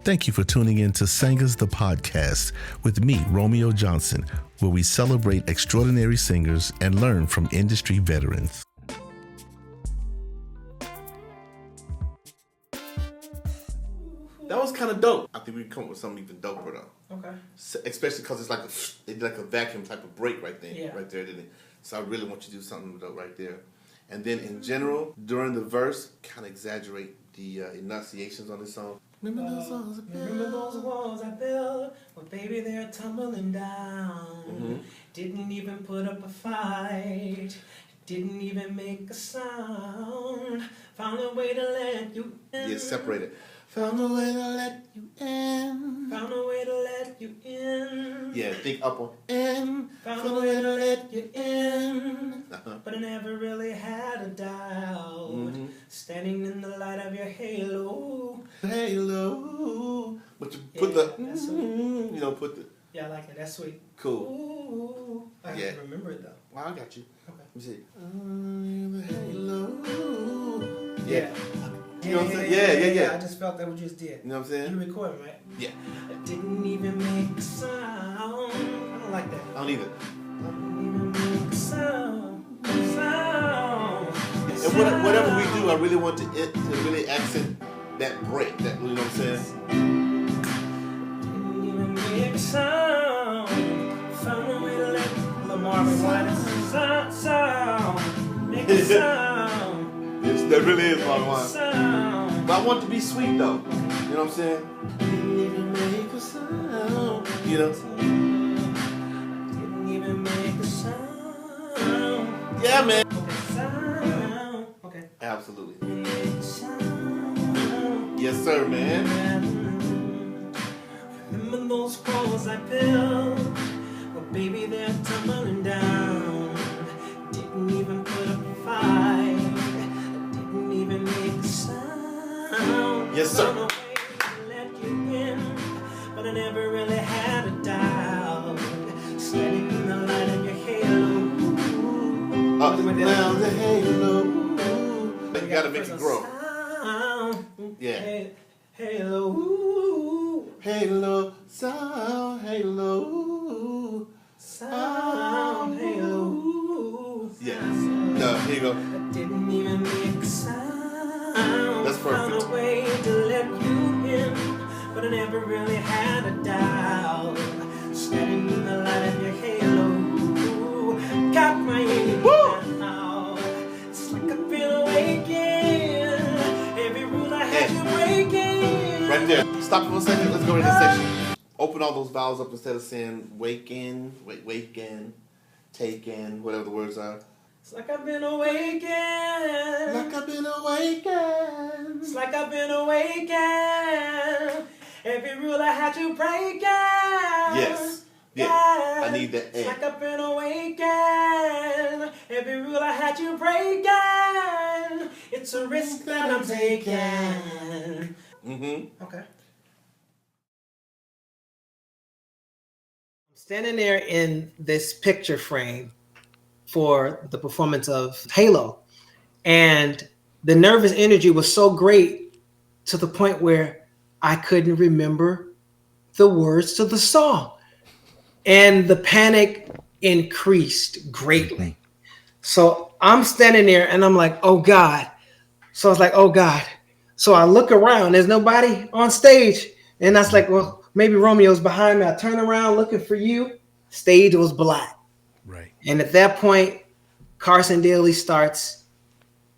Thank you for tuning in to Singers the Podcast with me, Romeo Johnson, where we celebrate extraordinary singers and learn from industry veterans. That was kind of dope. I think we can come up with something even doper though. Okay. Especially because it's like a vacuum type of break right there. Yeah. Right there, didn't it? So I really want you to do something dope right there. And then in general, during the verse, kind of exaggerate the enunciations on this song. Remember those walls I built? Well, baby, they're tumbling down. Mm-hmm. Didn't even put up a fight. Didn't even make a sound. Found a way to let you in. Yeah, separate it. Found a way to let you in. Found a way to let you in. Yeah, think up on in. Found a way to let you in. Uh-huh. But I never really had a doubt. Mm-hmm. Standing in the light of your halo. Halo. But you put the, that's sweet. you know, put the. Yeah, I like it. That's sweet. Cool. Ooh. I have to remember it though. Well, I got you. Okay. Let me see. Halo. Yeah. You know what I'm saying? Yeah. I just felt that we just did. You know what I'm saying? You recording, right? Yeah. I didn't even make a sound. I don't like that. I don't either. I didn't even make a sound. And whatever we do, I really want to really accent that break. That, you know what I'm saying? Didn't even make a sound. Found a way to let Lamar sound. Make a sound. Yes, that really is what I want. Sound. But I want it to be sweet though. You know what I'm saying? Didn't even make a sound. You know? Didn't even make a sound. Yeah, man. Okay, sound. Okay. Absolutely. Make a sound. Yes, sir, man. Remember those walls I built? Well, baby, they're tumbling down. Didn't even put up a fight. Didn't even make a sound. Yes, sir. Found a way to let you in, but I never really had a doubt. Standing in the light of your halo. Up and down the halo. You gotta make it grow. Sound. Yeah. Halo. Halo, sound, halo. Sound. Halo. Yes. No, here you go. I didn't even make a sound. That's perfect. Found a way to let you in, but I never really had a doubt. Standing in the light of your halo, got my aim now. It's like I've been awakened. Every rule I had you breaking. Right there. Stop for a second. Let's go to this section. Open all those vowels up instead of saying wake in, take in, whatever the words are. It's like I've been awakened. Like I've been awakened. It's like I've been awakened. Every rule I had to break. Yes. Yeah. I need that. It's like I've been awakened. Every rule I had to break. It's a risk that I'm taking. Mm-hmm. Okay. I'm standing there in this picture frame for the performance of Halo. And the nervous energy was so great to the point where I couldn't remember the words to the song. And the panic increased greatly. So I'm standing there and I'm like, oh God. So I was like, oh God. So I look around, there's nobody on stage. And I was like, well, maybe Romeo's behind me. I turn around looking for you. Stage was black. Right. And at that point, Carson Daly starts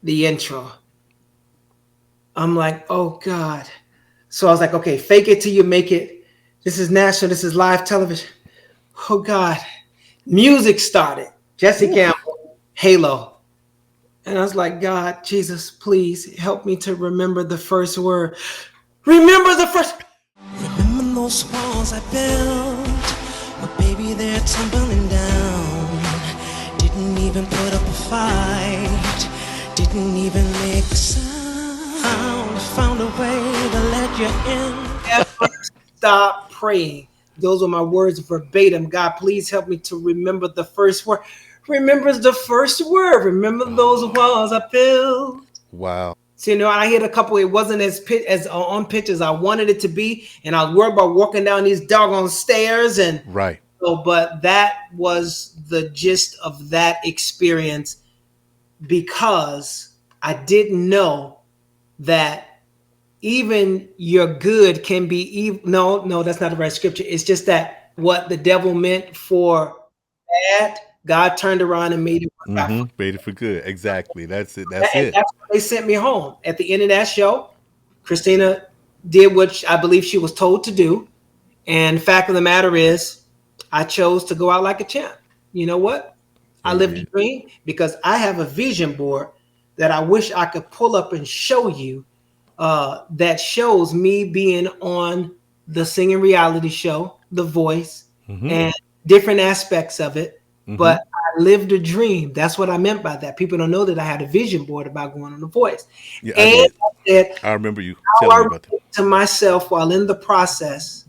the intro. I'm like, oh God. So I was like, okay, fake it till you make it. This is national. This is live television. Oh God. Music started. Jesse Campbell, Halo. And I was like, God, Jesus, please help me to remember the first word. Remember the first. Remember those walls I built. Well, baby, they're tumbling down. Didn't even put up a fight. Didn't even make a sound. Found a way to let you in. Stop praying. Those were my words verbatim. God, please help me to remember the first word. Remember the first word. Remember those walls I built. Wow. So, I hit a couple. It wasn't as on pitch as I wanted it to be, and I was worried about walking down these doggone stairs. And Right. so, but that was the gist of that experience, because I didn't know that even your good can be evil. No, that's not the right scripture. It's just that what the devil meant for bad, God turned around and made it work out for Made it for good. Exactly. That's it. me. That's And it. that's why they sent me home. At the end of that show, Christina did what I believe she was told to do. And the fact of the matter is, I chose to go out like a champ. You know what? I lived a dream, because I have a vision board that I wish I could pull up and show you, that shows me being on the singing reality show, The Voice, and different aspects of it. But I lived a dream. That's what I meant by that. People don't know that I had a vision board about going on The Voice. Yeah, And I did. I said, I remember you how telling I me about that. relate to myself while in the process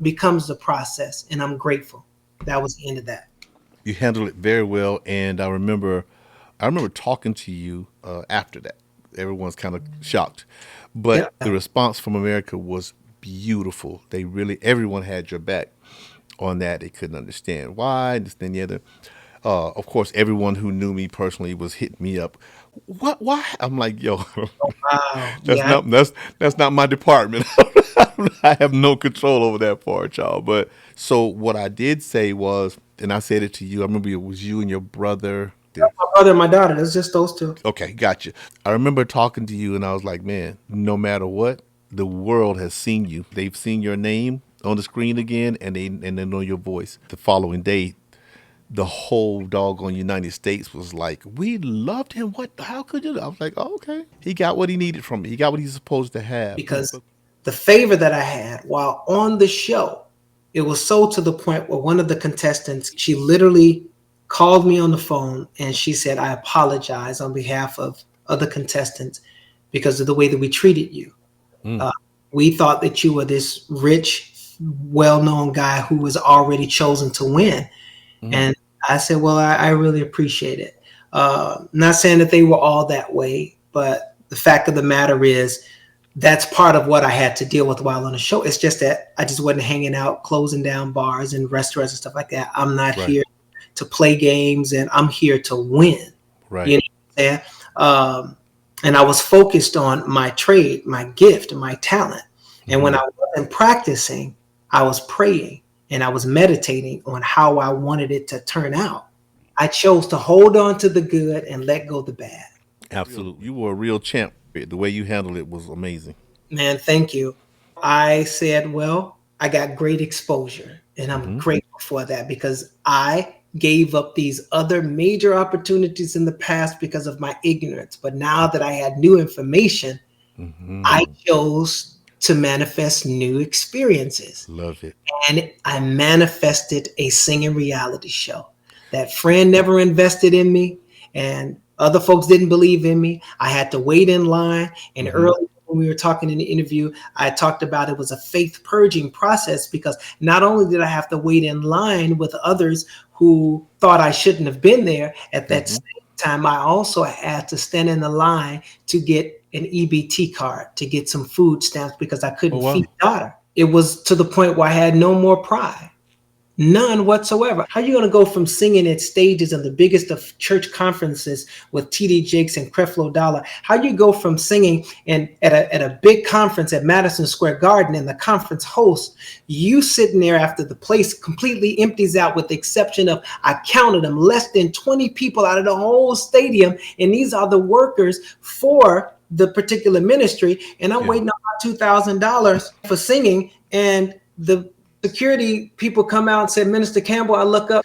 becomes the process. And I'm grateful. That was the end of that. You handled it very well, and I remember talking to you after that. Everyone's kind of shocked, but Yeah. the response from America was beautiful. Everyone had your back on that. They couldn't understand why, this, then the other. Of course, everyone who knew me personally was hitting me up. What? Why? I'm like, yo, Wow. that's Yeah. not my department. I have no control over that part, y'all. But so what I did say was, and I said it to you. I remember it was you and your brother. My brother and my daughter. It's just those two. Okay, gotcha. I remember talking to you, and I was like, man, no matter what, the world has seen you. They've seen your name on the screen again, and they know your voice. The following day, the whole doggone United States was like, we loved him. What? How could you? I was like, oh, okay. He got what he needed from me. He got what he's supposed to have. Because the favor that I had while on the show, it was so to the point where one of the contestants, she literally called me on the phone and she said, I apologize on behalf of other contestants because of the way that we treated you. We thought that you were this rich, well-known guy who was already chosen to win. And I said, well, I really appreciate it. Not saying that they were all that way, but the fact of the matter is, that's part of what I had to deal with while on the show. It's just that I just wasn't hanging out, closing down bars and restaurants and stuff like that. I'm not here to play games, and I'm here to win. Right. You know what I'm saying? And I was focused on my trade, my gift, my talent. And when I wasn't practicing, I was praying and I was meditating on how I wanted it to turn out. I chose to hold on to the good and let go of the bad. Absolutely. You were a real champ. The way you handled it was amazing. Man, thank you. I said, well, I got great exposure, and I'm grateful for that, because I gave up these other major opportunities in the past because of my ignorance. But now that I had new information, I chose to manifest new experiences. Love it. And I manifested a singing reality show. That friend never invested in me, and other folks didn't believe in me. I had to wait in line. And earlier when we were talking in the interview, I talked about it was a faith purging process, because not only did I have to wait in line with others who thought I shouldn't have been there, at that same time, I also had to stand in the line to get an EBT card, to get some food stamps, because I couldn't feed daughter. It was to the point where I had no more pride. None whatsoever. How are you going to go from singing at stages of the biggest of church conferences with TD Jakes and Creflo Dollar? How you go from singing and at a big conference at Madison Square Garden, and the conference host, you sitting there after the place completely empties out, with the exception of, I counted them, less than 20 people out of the whole stadium. And these are the workers for the particular ministry. And I'm waiting on my $2,000 for singing. And the security people come out and said, Minister Campbell, I look up,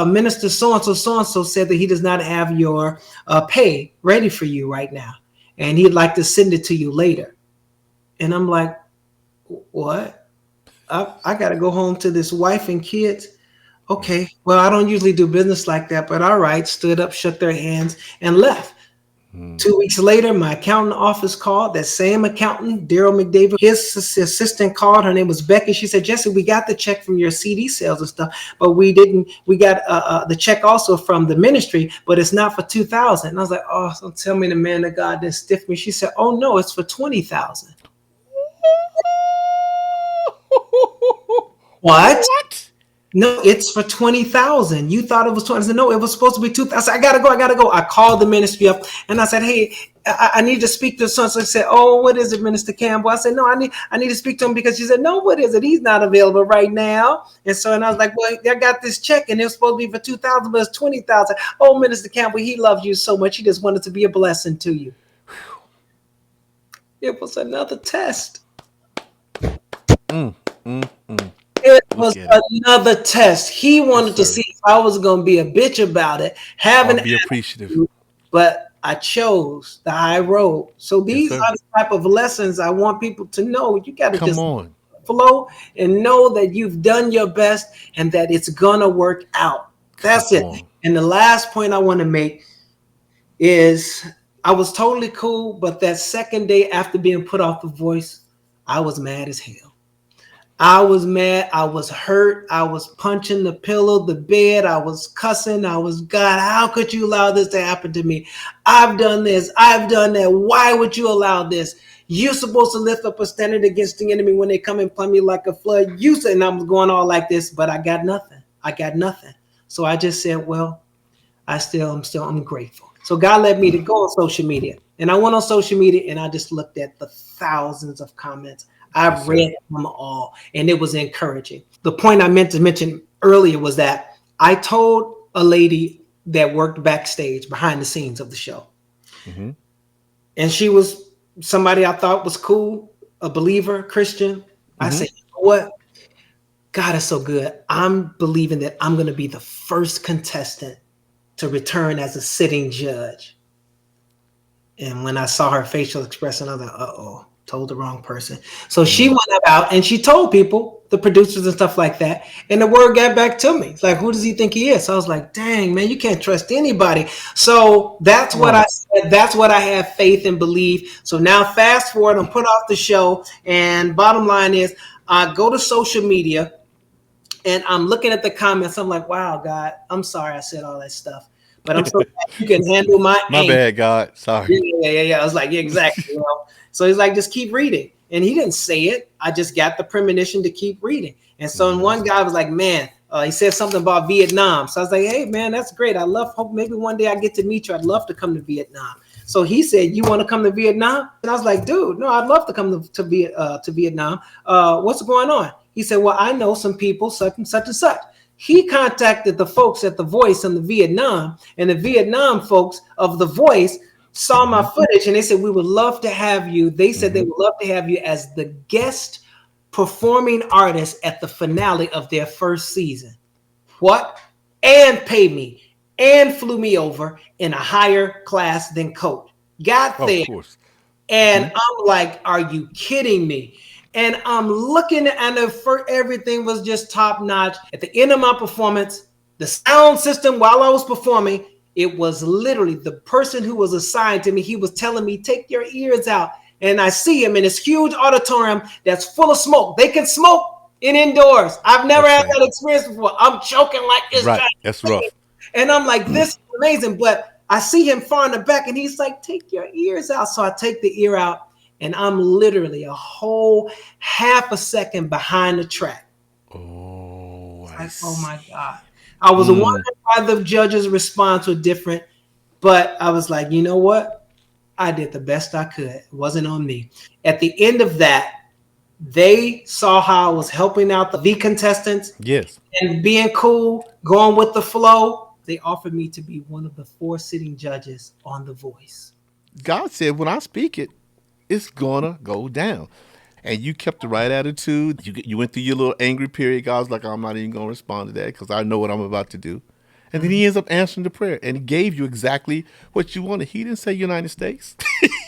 Minister so-and-so said that he does not have your pay ready for you right now, and he'd like to send it to you later. And I'm like, what? I got to go home to this wife and kids. Okay, well, I don't usually do business like that, but all right. Stood up, shook their hands, and left. 2 weeks later, my accountant office called. That same accountant, Daryl McDavid, his assistant called. Her name was Becky. She said, Jesse, we got the check from your CD sales and stuff, but we didn't. We got the check also from the ministry, but it's not for 2,000. And I was like, oh, so tell me the man of God didn't stiff me. She said, oh no, it's for 20,000. What? What? No, it's for 20,000. You thought it was 20. I said, no, it was supposed to be 2,000. I said, I gotta go. I called the ministry up and I said, hey, I need to speak to son. So I said, oh, what is it, Minister Campbell? I said, no, I need to speak to him because she said, no, what is it? He's not available right now. And I was like, well, I got this check and it was supposed to be for 2,000, but it's 20,000. Oh, Minister Campbell, he loves you so much. He just wanted to be a blessing to you. It was another test. Mm, mm, mm. It Look was at it. another test. He Yes, wanted to sir. see if I was going to be a bitch about it, have Or an be appreciative. attitude, but I chose the high road. So Yes, these sir. are the type of lessons I want people to know. You got to Come just on. flow and know that you've done your best and that it's going to work out. Come That's it. on. And the last point I want to make is I was totally cool, but that second day after being put off the voice, I was mad as hell. I was mad. I was hurt. I was punching the pillow, the bed. I was cussing. I was, God, how could you allow this to happen to me? I've done this. I've done that. Why would you allow this? You're supposed to lift up a standard against the enemy when they come and plumb you like a flood. You said, and I'm going all like this, but I got nothing. I got nothing. So I just said, well, I'm grateful. So God led me to go on social media. And I went on social media and I just looked at the thousands of comments. Yes, I've sir. read them all and it was encouraging. The point I meant to mention earlier was that I told a lady that worked backstage behind the scenes of the show. Mm-hmm. And she was somebody I thought was cool, a believer, Christian. I Mm-hmm. said, you know what? God is so good. I'm believing that I'm going to be the first contestant to return as a sitting judge. And when I saw her facial expression, I was like, uh-oh, told the wrong person. So she Mm. went about and she told people, the producers and stuff like that. And the word got back to me. It's like, who does he think he is? So I was like, dang, man, you can't trust anybody. So that's what I Right. said. That's what I have faith and believe. So now fast forward, I'm put off the show. And bottom line is, I go to social media and I'm looking at the comments. I'm like, wow, God, I'm sorry I said all that stuff. But I'm so glad you can handle my My anger. bad, God. Sorry. Yeah. I was like, yeah, exactly. So he's like, just keep reading. And he didn't say it. I just got the premonition to keep reading. And so one guy was like, man, he said something about Vietnam. So I was like, hey, man, that's great. Hope maybe one day I get to meet you. I'd love to come to Vietnam. So he said, you want to come to Vietnam? And I was like, dude, no, I'd love to come to Vietnam. What's going on? He said, well, I know some people, such and such and such. He contacted the folks at The Voice in the Vietnam, and the Vietnam folks of The Voice saw my Mm-hmm. footage and they said, we would love to have you. They said they Mm-hmm. would love to have you as the guest performing artist at the finale of their first season. What? And pay me and flew me over in a higher class than coach. Got Oh, of there course. and Mm-hmm. I'm like, are you kidding me? And I'm looking and everything was just top notch. At the end of my performance, the sound system while I was performing, it was literally the person who was assigned to me. He was telling me, take your ears out. And I see him in this huge auditorium that's full of smoke. They can smoke indoors. I've never had Okay. that experience before. I'm choking like this. Right. That's rough. And I'm like, this is amazing. But I see him far in the back and he's like, take your ears out. So I take the ear out and I'm literally a whole half a second behind the track. Oh, I Like, oh see. my God. I was Mm. wondering why the judge's response was different, but I was like, you know what? I did the best I could. It wasn't on me. At the end of that, they saw how I was helping out the contestants Yes. and being cool, going with the flow. They offered me to be one of the 4 sitting judges on The Voice. God said, when I speak it, it's gonna go down. And you kept the right attitude. You went through your little angry period. God's like, I'm not even gonna respond to that because I know what I'm about to do. And then Mhm. he ends up answering the prayer and he gave you exactly what you wanted. He didn't say United States.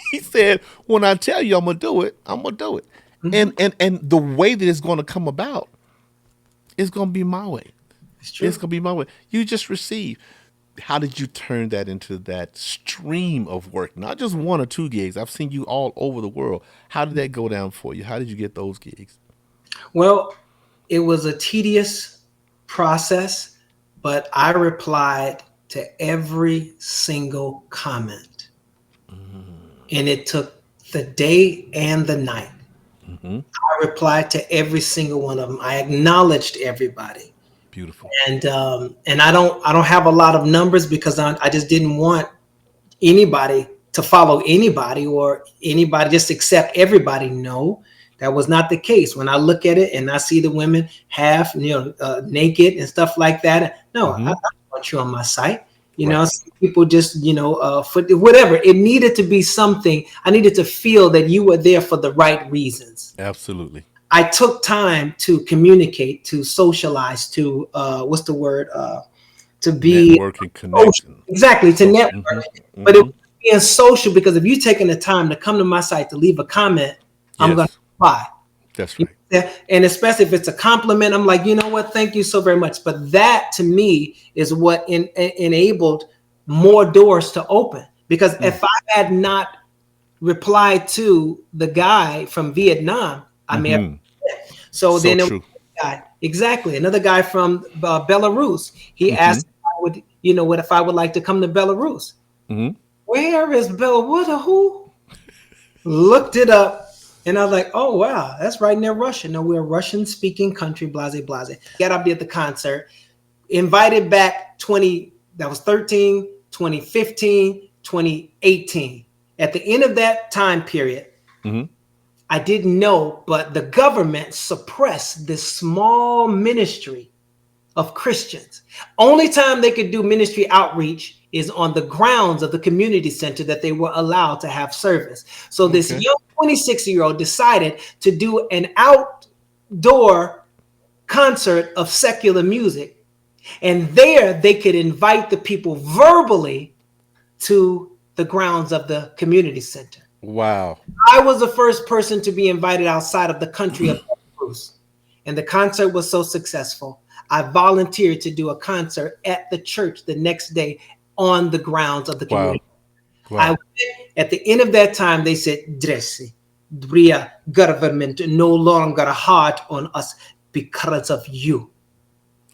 He said, when I tell you I'm gonna do it, I'm gonna do it. Mhm. And the way that it's gonna come about is gonna be my way. It's It's true. gonna be my way. You just receive. How did you turn that into that stream of work? Not just one or two gigs. I've seen you all over the world. How did that go down for you? How did you get those gigs? Well, it was a tedious process, but I replied to every single comment. And it took the day and the night. Mm-hmm. I replied to every single one of them. I acknowledged everybody. Beautiful. And I don't have a lot of numbers because I just didn't want anybody to follow anybody or anybody just accept everybody. No, that was not the case. When I look at it and I see the women half, naked and stuff like that, no, I Mm-hmm. don't want you on my site. Right. Some people just, for whatever. It needed to be something. I needed to feel that you were there for the right reasons. Absolutely. I took time to communicate, to socialize, to what's the word? To be Networking social. connection. Exactly, to Social. network. Mm-hmm. But it Mm-hmm. was being social because if you're taking the time to come to my site to leave a comment, I'm going to Yes, reply. that's You right. know, and especially if it's a compliment, I'm like, you know what? Thank you so very much. But that to me is what enabled more doors to open. Because Mm. if I had not replied to the guy from Vietnam, I may have. Mm-hmm. So So then it was true. another guy, exactly, another guy from Belarus. He Mm-hmm. asked if I would, what if I would like to come to Belarus? Mm-hmm. Where is What? Who? Looked it up, and I was like, oh wow, that's right near Russia. No, we're a Russian-speaking country. Blase, blase. Got up at the concert, invited back 20. That was 13, 2015, 2018. At the end of that time period, Mm-hmm. I didn't know, but the government suppressed this small ministry of Christians. Only time they could do ministry outreach is on the grounds of the community center that they were allowed to have service. So this Okay. young 26-year-old decided to do an outdoor concert of secular music. And there they could invite the people verbally to the grounds of the community center. Wow. I was the first person to be invited outside of the country of Belarus. And the concert was so successful. I volunteered to do a concert at the church the next day on the grounds of the Wow. community. I Wow. went, at the end of that time, they said, Dressy, Bria government no longer hard on us because of you.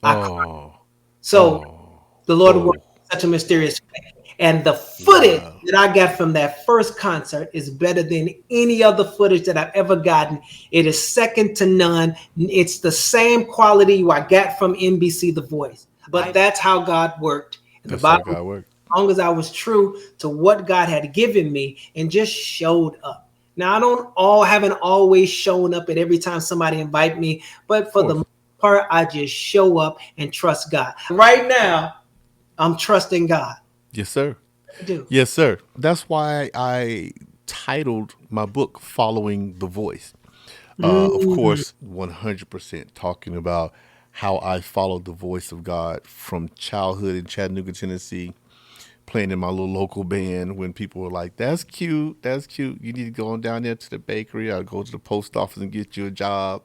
Oh. So Oh. the Lord worked Oh. in such a mysterious way. And the footage Wow. that I got from that first concert is better than any other footage that I've ever gotten. It is second to none. It's the same quality I got from NBC The Voice. But that's how God worked. And the That's how Bible, God works. as long as I was true to what God had given me and just showed up. Now haven't always shown up at every time somebody invite me, but Of for the course. most part, I just show up and trust God. Right now, I'm trusting God. Yes, sir. I do. Yes, sir. That's why I titled my book "Following the Voice." Of Mm, course, 100% talking about how I followed the voice of God from childhood in Chattanooga, Tennessee, playing in my little local band when people were like, "That's cute, that's cute. You need to go on down there to the bakery or go to the post office and get you a job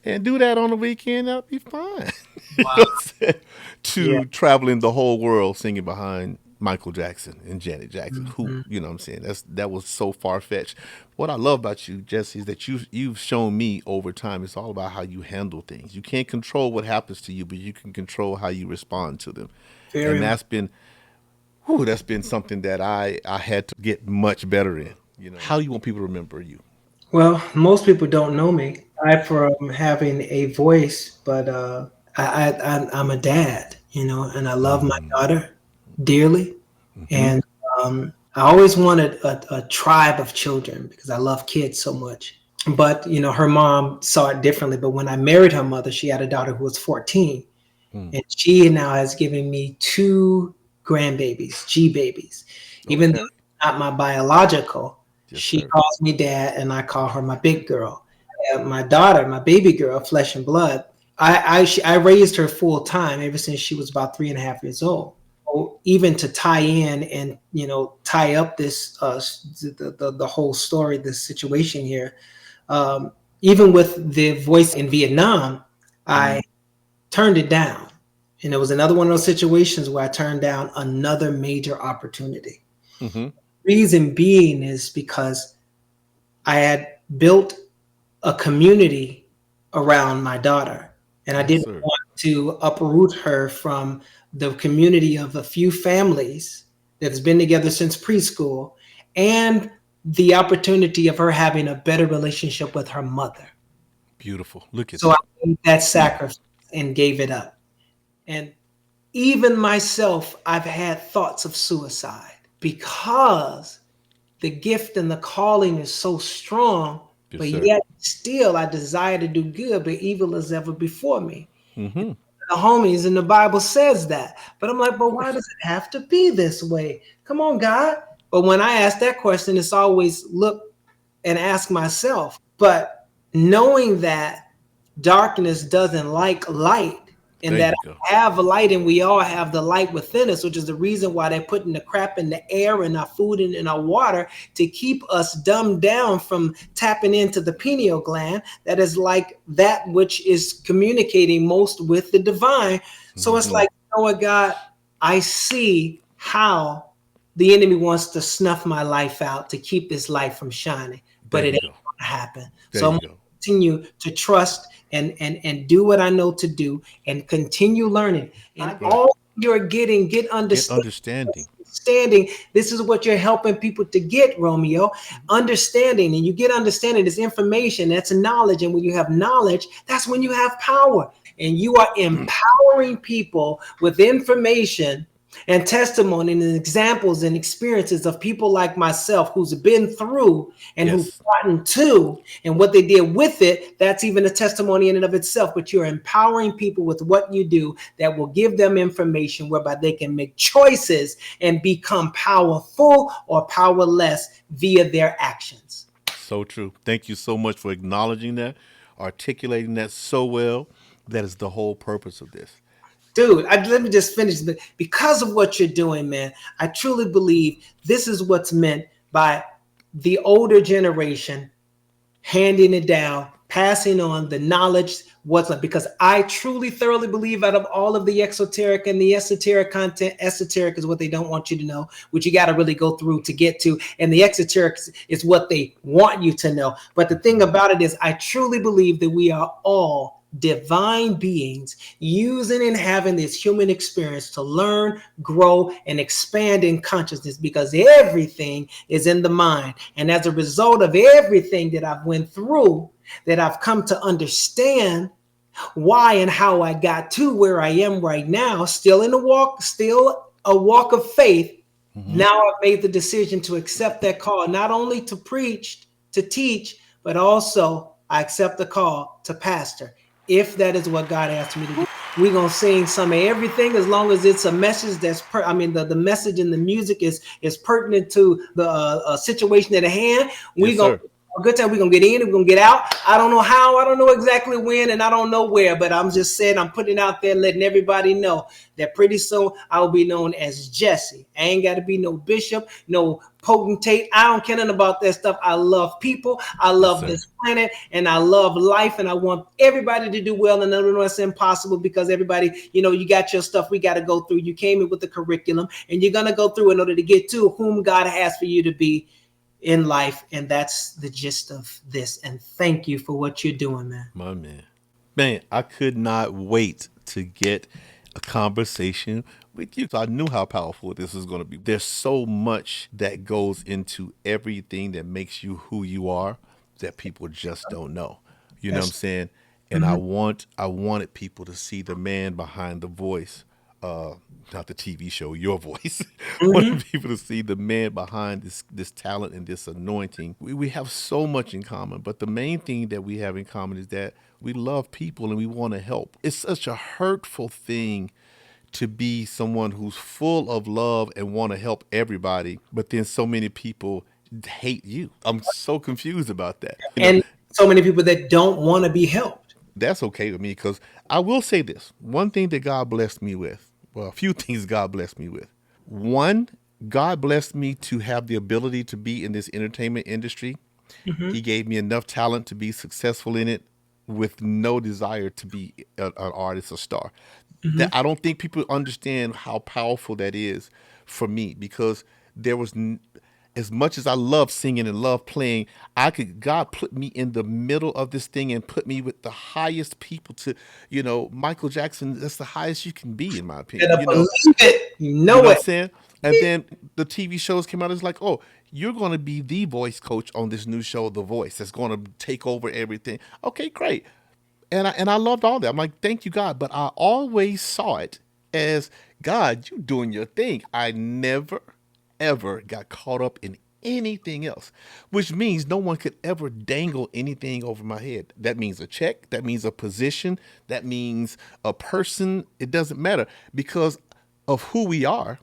and do that on the weekend. That'll be fine." You know wow. what I'm saying? Yeah. To traveling the whole world singing behind Michael Jackson and Janet Jackson, who, Mhm. you know what I'm saying? That was so far fetched. What I love about you, Jesse, is that you've shown me over time it's all about how you handle things. You can't control what happens to you, but you can control how you respond to them. Very And much. that's been something that I had to get much better in. You know, how you want people to remember you. Well, most people don't know me. I from having a voice, but I'm a dad, and I love my daughter dearly. Mm-hmm. And I always wanted a tribe of children because I love kids so much. But her mom saw it differently. But when I married her mother, she had a daughter who was 14, Mm. and she now has given me two grandbabies, G babies. Even though Okay. not my biological, Yes, she sir. calls me dad, and I call her my big girl. My daughter, my baby girl, flesh and blood. I raised her full time ever since she was about 3.5 years old. So even to tie in and tie up this the whole story, this situation here. Even with the voice in Vietnam, I Mm. turned it down And it was another one of those situations where I turned down another major opportunity. Mm-hmm. Reason being is because I had built a community around my daughter, and I Yes, didn't sir. want to uproot her from the community of a few families that's been together since preschool and the opportunity of her having a better relationship with her mother. Beautiful. Look at So I that. made that sacrifice and gave it up. And even myself, I've had thoughts of suicide because the gift and the calling is so strong, Yes, but sir. yet still I desire to do good, but evil is ever before me. Mm-hmm. The homies in the Bible says that. But I'm like, Of but why course. does it have to be this way? Come on, God. But when I ask that question, it's always look and ask myself. But knowing that darkness doesn't like light, and There that you go. I have a light and we all have the light within us, which is the reason why they're putting the crap in the air and our food and in our water to keep us dumbed down from tapping into the pineal gland that is like that which is communicating most with the divine. So it's Mm-hmm. like, you know what, God, I see how the enemy wants to snuff my life out to keep this light from shining, There but it you ain't go. gonna happen. There So I'm you gonna go. continue to trust and do what I know to do and continue learning. And Right. all you're getting, get Get understanding. understanding. Understanding. This is what you're helping people to get, Romeo. Understanding, and you get understanding is information. That's knowledge, and when you have knowledge, that's when you have power. And you are empowering people with information and testimony and examples and experiences of people like myself who's been through and who've Yes. gotten to and what they did with it. That's even a testimony in and of itself. But you're empowering people with what you do that will give them information whereby they can make choices and become powerful or powerless via their actions. So true. Thank you so much for acknowledging that, articulating that so well. That is the whole purpose of this. Dude, let me just finish. Because of what you're doing, man, I truly believe this is what's meant by the older generation handing it down, passing on the knowledge, what's up. Because I truly, thoroughly believe out of all of the exoteric and the esoteric content, esoteric is what they don't want you to know, which you got to really go through to get to. And the exoteric is what they want you to know. But the thing about it is, I truly believe that we are all divine beings using and having this human experience to learn, grow, and expand in consciousness because everything is in the mind. And as a result of everything that I've went through, that I've come to understand why and how I got to where I am right now, still in the walk, still a walk of faith. Mm-hmm. Now I've made the decision to accept that call, not only to preach, to teach, but also I accept the call to pastor, if that is what God asked me to do. We're gonna sing some of everything as long as it's a message that's the message and the music is pertinent to the situation at hand. Yes, We're gonna sir. a good time. We're gonna get in, we're gonna get out. I don't know how, I don't know exactly when, and I don't know where, but I'm just saying I'm putting it out there, letting everybody know that pretty soon I will be known as Jesse. I ain't gotta be no bishop, no potentate. I don't care nothing about that stuff. I love people, I Yes, love sir. this planet, and I love life, and I want everybody to do well. And I don't know it's impossible because everybody, you got your stuff we gotta go through. You came in with the curriculum, and you're gonna go through in order to get to whom God has for you to be in life. And that's the gist of this. And thank you for what you're doing, man. My man. Man, I could not wait to get a conversation with you. So I knew how powerful this is going to be. There's so much that goes into everything that makes you who you are that people just don't know. You know what I'm That's saying? And mhm. I wanted people to see the man behind the voice, uh, not the TV show, your voice. I Mhm. wanted people to see the man behind this talent and this anointing. We have so much in common, but the main thing that we have in common is that we love people and we want to help. It's such a hurtful thing to be someone who's full of love and want to help everybody, but then so many people hate you. I'm so confused about that. And so many people that don't want to be helped. That's okay with me because I will say this. One thing that God blessed me with, well, a few things God blessed me with. One, God blessed me to have the ability to be in this entertainment industry. He Mhm. gave me enough talent to be successful in it with no desire to be an artist or star. That I don't think people understand how powerful that is for me because there was as much as I love singing and love playing, I could God put me in the middle of this thing and put me with the highest people to, Michael Jackson, that's the highest you can be in my opinion. Better believe it. You You know know what I'm it. saying? And then the TV shows came out. It's like, oh, you're going to be the voice coach on this new show, The Voice. That's going to take over everything. Okay, great. And I loved all that. I'm like, thank you, God. But I always saw it as God, you doing your thing. I never, ever got caught up in anything else, which means no one could ever dangle anything over my head. That means a check. That means a position. That means a person. It doesn't matter because of who we are.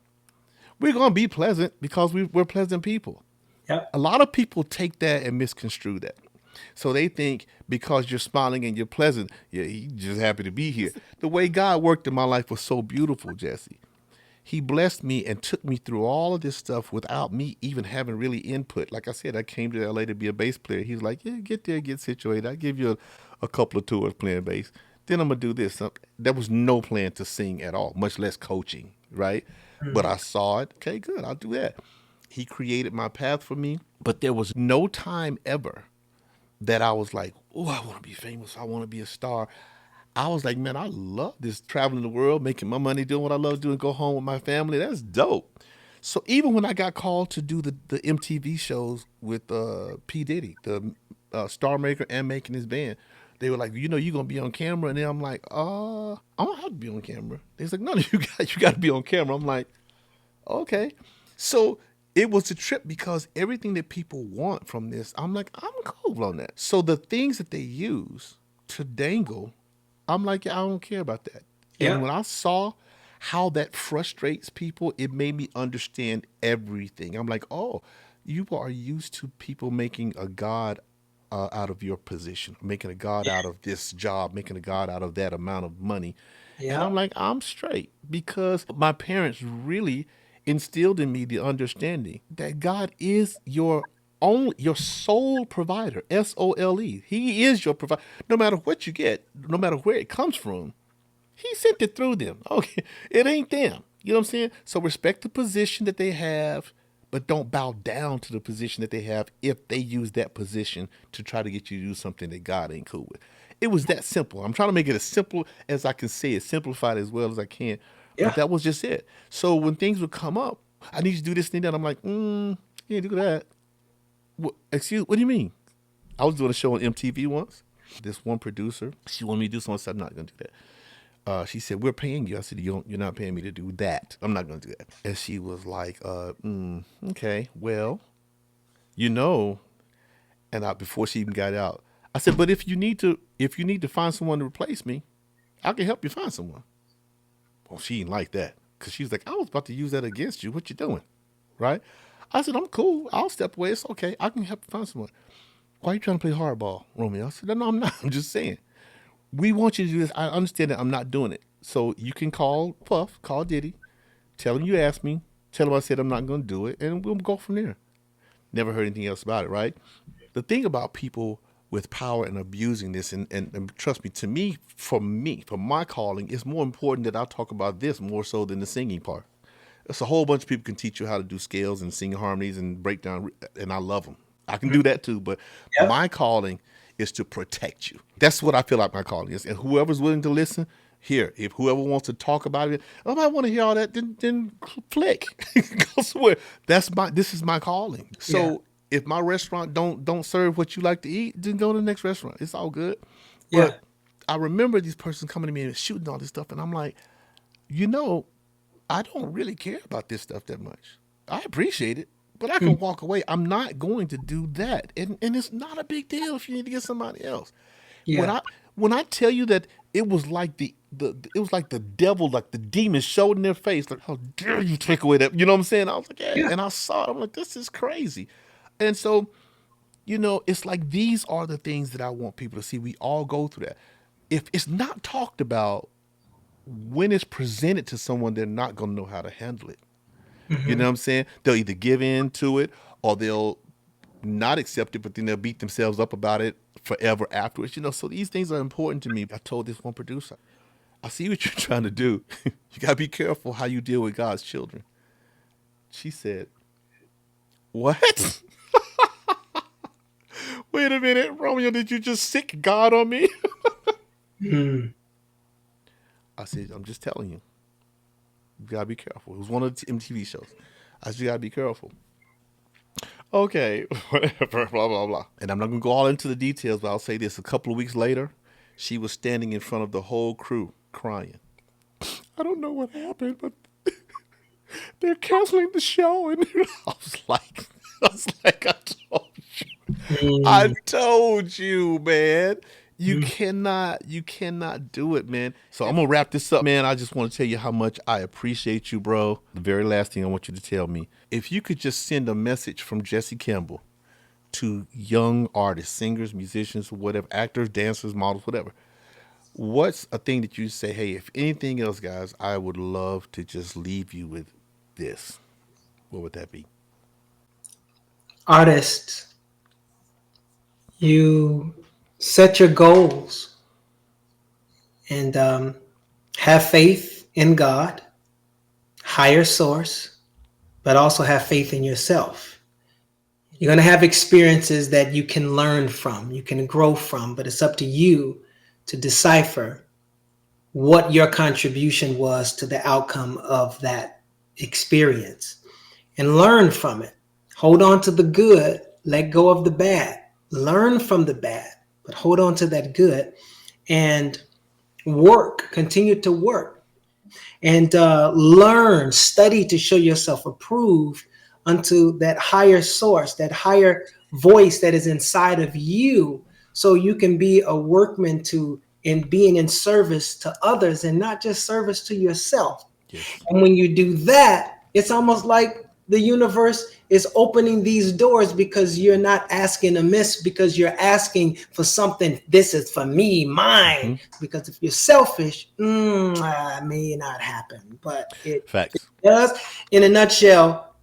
We're going to be pleasant because we're pleasant people. Yep. A lot of people take that and misconstrue that. So they think because you're smiling and you're pleasant, yeah, he's just happy to be here. The way God worked in my life was so beautiful, Jesse. He blessed me and took me through all of this stuff without me even having really input. Like I said, I came to LA to be a bass player. He was like, yeah, get there, get situated. I give you a couple of tours playing bass. Then I'm gonna do this. There was no plan to sing at all, much less coaching, right? But I saw it. Okay, good. I'll do that. He created my path for me, but there was no time ever that I was like, oh, I want to be famous. I want to be a star. I was like, man, I love this traveling the world, making my money, doing what I love doing, go home with my family. That's dope. So even when I got called to do the MTV shows with P. Diddy, the star maker and making his band, they were like, you're gonna be on camera, and then I'm like, I don't have to be on camera. They was like, no, you got to be on camera. I'm like, okay. So it was a trip because everything that people want from this, I'm like, I'm cool on that. So the things that they use to dangle, I'm like, yeah, I don't care about that. And when Yep. I saw how that frustrates people, it made me understand everything. I'm like, oh, you are used to people making a god out of your position, making a god out of this job, making a god out of that amount of money. And I'm Yep. like, I'm straight because my parents really instilled in me the understanding that God is your sole provider. SOLE. He is your provider. No matter what you get, no matter where it comes from, he sent it through them. Okay. It ain't them. You know what I'm saying? So respect the position that they have, but don't bow down to the position that they have if they use that position to try to get you to do something that God ain't cool with. It was that simple. I'm trying to make it as simple as I can say it, simplified as well as I can. But Yeah. that was just it. So when things would come up, I need you to do this thing that I'm like, you can't do that. What do you mean? I was doing a show on MTV once. This one producer, she wanted me to do something. I said, I'm not going to do that. She said, "We're paying you." I said, You're not paying me to do that. I'm not going to do that." And she was like, okay, well, you know." And before she even got out, I said, "But if you need to find someone to replace me, I can help you find someone." Well, she didn't like that because she was like, "I was about to use that against you. What you doing?" Right? I said, "I'm cool. I'll step away. It's okay. I can help you find someone." "Why are you trying to play hardball, Romeo?" I said, "No, I'm not. I'm just saying. We want you to do this. I understand that I'm not doing it. So you can call Puff, call Diddy, tell him you asked me, tell him I said I'm not going to do it, and we'll go from there." Never heard anything else about it, right? The thing about people with power and abusing this, and trust me, to me, for my calling, it's more important that I talk about this more so than the singing part. It's a whole bunch of people can teach you how to do scales and sing harmonies and break down, and I love them. I can do that too, but Yep. my calling is to protect you. That's what I feel like my calling is. And whoever's willing to listen, here. If whoever wants to talk about it, oh, I want to hear all that, then flick, go somewhere. This is my calling. Yeah. So if my restaurant don't serve what you like to eat, then go to the next restaurant. It's all good. Yeah. But I remember these persons coming to me and shooting all this stuff, and I'm like, you know, I don't really care about this stuff that much. I appreciate it, but I can Mm. walk away. I'm not going to do that. And it's not a big deal if you need to get somebody else. When Yeah. I when I tell you that it was like the it was like the devil, like the demon showed in their face, like, how dare you take away that, you know what I'm saying? I was like, yeah, Yeah. and I saw it. I'm like, this is crazy. And so, it's like these are the things that I want people to see. We all go through that. If it's not talked about, when it's presented to someone, they're not going to know how to handle it. You know Hmm. what I'm saying? They'll either give in to it or they'll not accept it, but then they'll beat themselves up about it forever afterwards. So these things are important to me. I told this one producer, I see what you're trying to do. You got to be careful how you deal with God's children. She said, what? Wait a minute, Romeo, did you just sick God on me? Mm. I said, I'm just telling you. You got to be careful. It was one of the MTV shows. I said, you got to be careful. Okay, whatever, blah, blah, blah. And I'm not going to go all into the details, but I'll say this. A couple of weeks later, she was standing in front of the whole crew crying. I don't know what happened, but they're canceling the show. And I told you. I Mm. told you, man. Mm. You cannot do it, man. So I'm gonna wrap this up, man. I just want to tell you how much I appreciate you, bro. The very last thing I want you to tell me, if you could just send a message from Jesse Campbell to young artists, singers, musicians, whatever, actors, dancers, models, whatever. What's a thing that you say, hey, if anything else, guys, I would love to just leave you with this. What would that be? Artists, you set your goals and have faith in God, higher source, but also have faith in yourself. You're going to have experiences that you can learn from, you can grow from, but it's up to you to decipher what your contribution was to the outcome of that experience and learn from it. Hold on to the good, let go of the bad. Learn from the bad, but hold on to that good and work, continue to work and learn, study to show yourself approved unto that higher source, that higher voice that is inside of you, so you can be a workman to in being in service to others and not just service to yourself. Yes. And when you do that, it's almost like the universe is opening these doors because you're not asking amiss, because you're asking for something. This is for me, mine. Mm-hmm. Because if you're selfish, it may not happen. But it Facts. does. In a nutshell,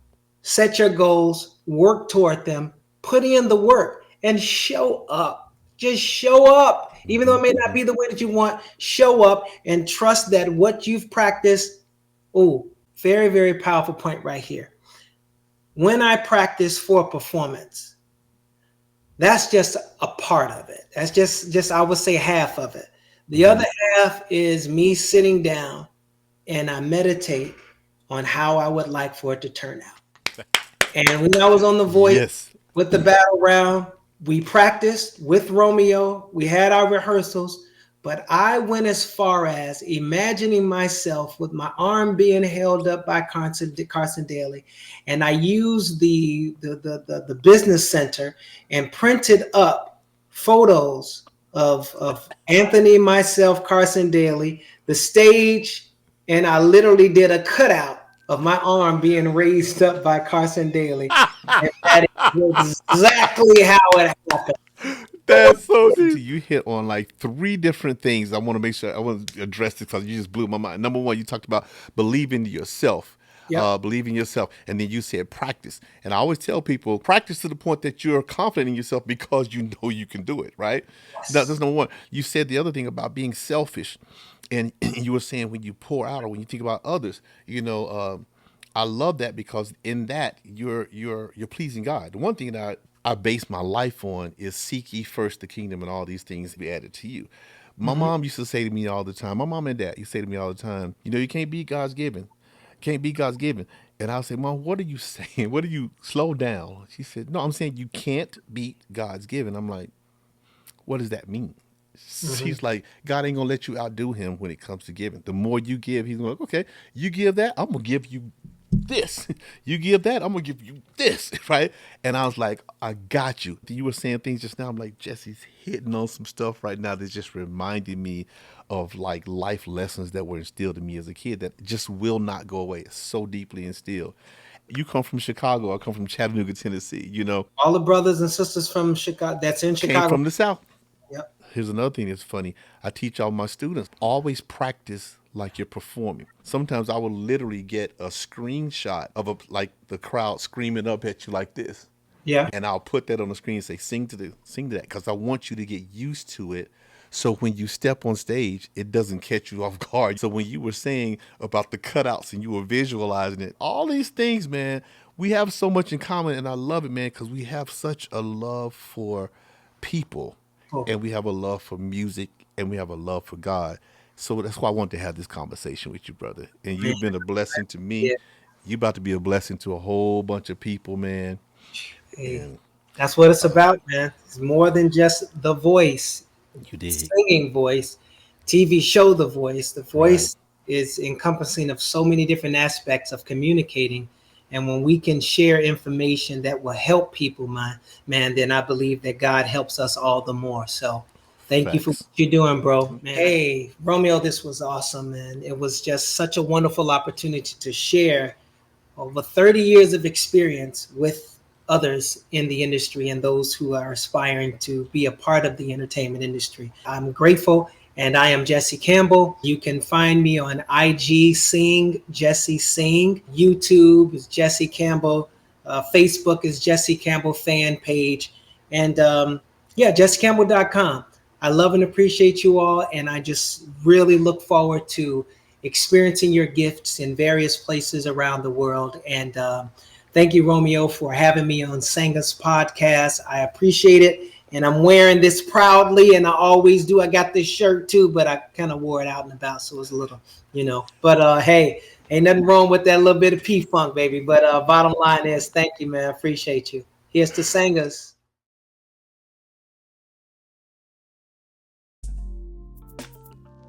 set your goals, work toward them, put in the work, and show up. Just show up. Even though Mm-hmm. it may not be the way that you want, show up and trust that what you've practiced. Oh, very, very powerful point right here. When I practice for performance, that's just a part of it. That's just I would say half of it. The Mm-hmm. other half is me sitting down and I meditate on how I would like for it to turn out. And when I was on The Voice Yes. with the battle round, we practiced with Romeo. We had our rehearsals, but I went as far as imagining myself with my arm being held up by Carson Daly, and I used the business center and printed up photos of Anthony, myself, Carson Daly, the stage, and I literally did a cutout of my arm being raised up by Carson Daly. And that is exactly how it happened. That's so deep. You hit on like three different things. I want to make sure I want to address this because you just blew my mind. Number one, you talked about believing in yourself. Yep. Believe in yourself. And then you said practice. And I always tell people practice to the point that you're confident in yourself because you know you can do it, right? That's Yes. number one. You said the other thing about being selfish. And you were saying when you pour out or when you think about others, I love that because in that you're pleasing God. The one thing that I base my life on is seek ye first the kingdom and all these things be added to you. My Mhm. mom used to say to me all the time, my mom and dad used to say to me all the time, you can't beat God's giving. Can't beat God's giving. And I'll say, Mom, what are you saying? What are you slow down? She said, no, I'm saying you can't beat God's giving. I'm like, what does that mean? Mhm. She's like, God ain't gonna let you outdo him when it comes to giving. The more you give, he's gonna okay, you give that, I'm gonna give you this. You give that, I'm gonna give you this, right? And I was like, I got you. You were saying things just now. I'm like, Jesse's hitting on some stuff right now that's just reminding me of like life lessons that were instilled in me as a kid that just will not go away. It's so deeply instilled. You come from Chicago, I come from Chattanooga, Tennessee, All the brothers and sisters from Chicago that's in came Chicago. from the South. Yep. Here's another thing that's funny. I teach all my students always practice like you're performing. Sometimes I will literally get a screenshot of like the crowd screaming up at you like this, Yeah. and I'll put that on the screen and say sing to that because I want you to get used to it, So when you step on stage, it doesn't catch you off guard. So when you were saying about the cutouts and you were visualizing it, all these things, man, we have so much in common. And I love it, man, because we have such a love for people, Oh, and we have a love for music, and we have a love for God. So that's why I wanted to have this conversation with you, brother. And man. you've been a blessing to me. Yeah. You about to be a blessing to a whole bunch of people, man. Hey, And that's what it's about, man. It's more than just the voice, you dig. singing voice, TV show the voice. The Right. voice is encompassing of so many different aspects of communicating. And when we can share information that will help people, man, then I believe that God helps us all the more. So thank you for what Facts. you're doing, bro. Man, hey, Romeo, this was awesome, man. It was just such a wonderful opportunity to share over 30 years of experience with others in the industry and those who are aspiring to be a part of the entertainment industry. I'm grateful, and I am Jesse Campbell. You can find me on IG Sing, Jesse Sing. YouTube is Jesse Campbell. Facebook is Jesse Campbell fan page. And yeah, jessecampbell.com. I love and appreciate you all, and I just really look forward to experiencing your gifts in various places around the world. And thank you, Romeo, for having me on Sanga's podcast. I appreciate it. And I'm wearing this proudly, and I always do. I got this shirt too, but I kind of wore it out and about, so it's a little, But hey, ain't nothing wrong with that little bit of P-Funk, baby. But bottom line is, thank you, man. Appreciate you. Here's to Sangas.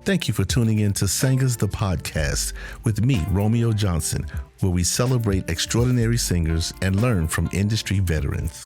Thank you for tuning in to Singers the Podcast with me, Romeo Johnson, where we celebrate extraordinary singers and learn from industry veterans.